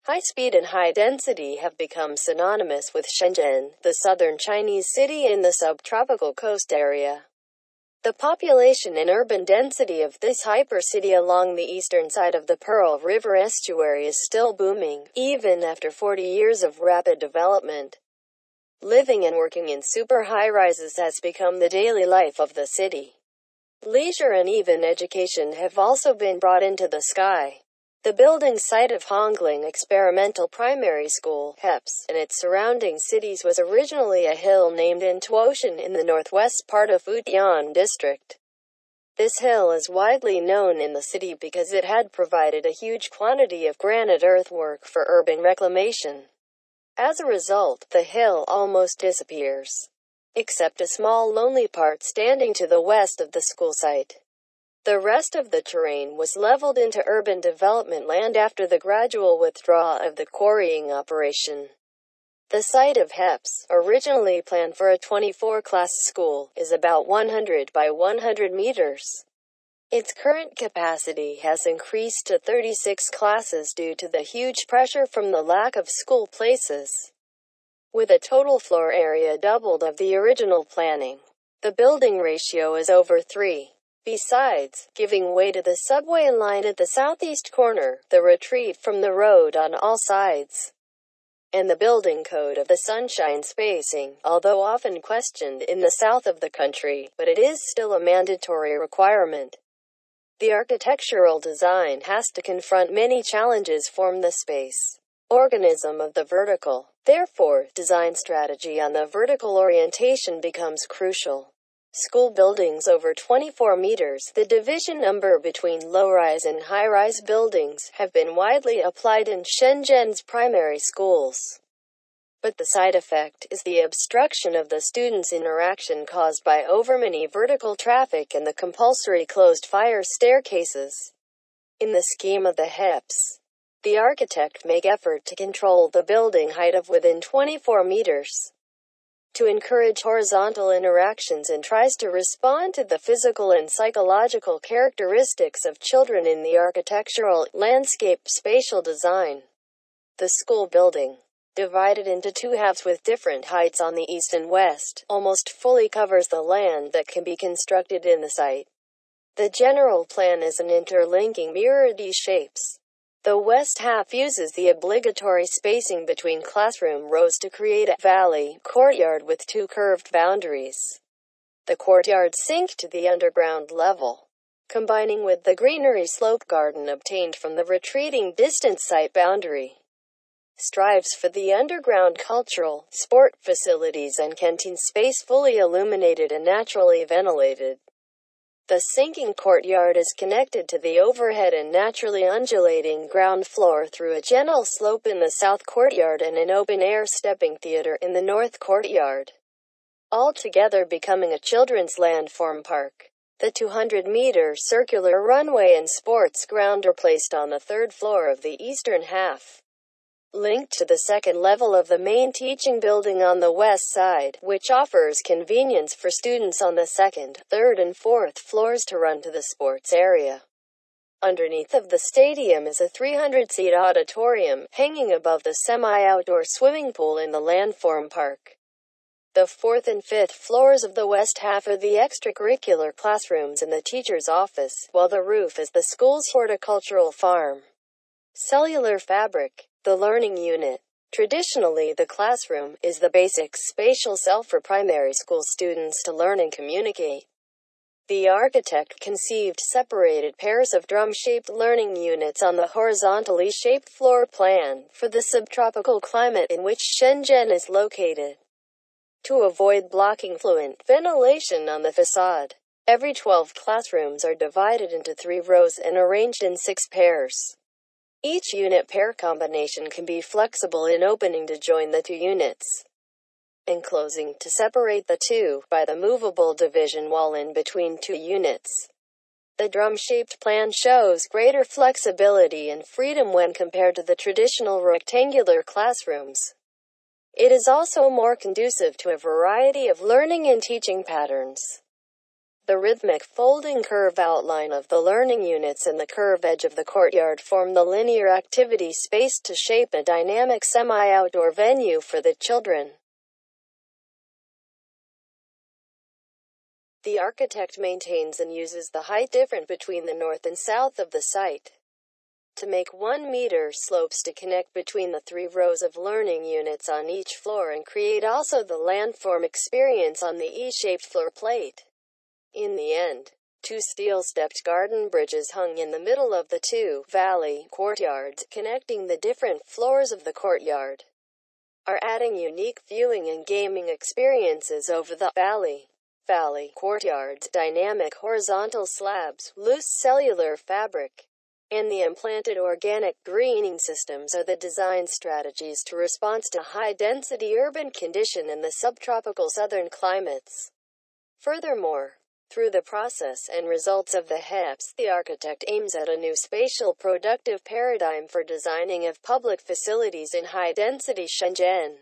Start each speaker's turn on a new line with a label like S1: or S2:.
S1: High speed and high density have become synonymous with Shenzhen, the southern Chinese city in the subtropical coast area. The population and urban density of this hypercity along the eastern side of the Pearl River estuary is still booming, even after 40 years of rapid development. Living and working in super high-rises has become the daily life of the city. Leisure and even education have also been brought into the sky. The building site of Hongling Experimental Primary School, HEPS, and its surrounding cities was originally a hill named Intuotian in the northwest part of Futian district. This hill is widely known in the city because it had provided a huge quantity of granite earthwork for urban reclamation. As a result, the hill almost disappears, except a small lonely part standing to the west of the school site. The rest of the terrain was leveled into urban development land after the gradual withdrawal of the quarrying operation. The site of HEPS, originally planned for a 24-class school, is about 100 by 100 meters. Its current capacity has increased to 36 classes due to the huge pressure from the lack of school places. With a total floor area doubled of the original planning, the building ratio is over 3. Besides, giving way to the subway line at the southeast corner, the retreat from the road on all sides, and the building code of the sunshine spacing, although often questioned in the south of the country, but it is still a mandatory requirement. The architectural design has to confront many challenges from the space organism of the vertical. Therefore, design strategy on the vertical orientation becomes crucial. School buildings over 24 meters, the division number between low-rise and high-rise buildings, have been widely applied in Shenzhen's primary schools. But the side effect is the obstruction of the students' interaction caused by overmany vertical traffic and the compulsory closed fire staircases. In the scheme of the HEPS, the architect make effort to control the building height of within 24 meters. To encourage horizontal interactions and tries to respond to the physical and psychological characteristics of children in the architectural, landscape, spatial design. The school building, divided into two halves with different heights on the east and west, almost fully covers the land that can be constructed in the site. The general plan is an interlinking mirror D shapes. The west half uses the obligatory spacing between classroom rows to create a valley courtyard with two curved boundaries. The courtyards sink to the underground level, combining with the greenery slope garden obtained from the retreating distant site boundary. Strives for the underground cultural, sport facilities and canteen space fully illuminated and naturally ventilated. The sinking courtyard is connected to the overhead and naturally undulating ground floor through a gentle slope in the south courtyard and an open-air stepping theater in the north courtyard, altogether becoming a children's landform park. The 200-meter circular runway and sports ground are placed on the third floor of the eastern half, linked to the second level of the main teaching building on the west side, which offers convenience for students on the second, third and fourth floors to run to the sports area. Underneath of the stadium is a 300-seat auditorium, hanging above the semi-outdoor swimming pool in the landform park. The fourth and fifth floors of the west half are the extracurricular classrooms and the teacher's office, while the roof is the school's horticultural farm. Cellular fabric. The learning unit. Traditionally, the classroom is the basic spatial cell for primary school students to learn and communicate. The architect conceived separated pairs of drum-shaped learning units on the horizontally shaped floor plan for the subtropical climate in which Shenzhen is located. To avoid blocking fluent ventilation on the facade, every 12 classrooms are divided into 3 rows and arranged in 6 pairs. Each unit pair combination can be flexible in opening to join the 2 units, and closing to separate the 2 by the movable division wall in between 2 units. The drum-shaped plan shows greater flexibility and freedom when compared to the traditional rectangular classrooms. It is also more conducive to a variety of learning and teaching patterns. The rhythmic folding curve outline of the learning units and the curve edge of the courtyard form the linear activity space to shape a dynamic semi-outdoor venue for the children. The architect maintains and uses the height difference between the north and south of the site to make 1-meter slopes to connect between the 3 rows of learning units on each floor and create also the landform experience on the E-shaped floor plate. In the end, 2 steel-stepped garden bridges hung in the middle of the 2 valley courtyards connecting the different floors of the courtyard are adding unique viewing and gaming experiences over the valley courtyards. Dynamic horizontal slabs, loose cellular fabric, and the implanted organic greening systems are the design strategies to respond to high-density urban condition in the subtropical southern climates. Furthermore, through the process and results of the HEPS, the architect aims at a new spatial productive paradigm for designing of public facilities in high-density Shenzhen.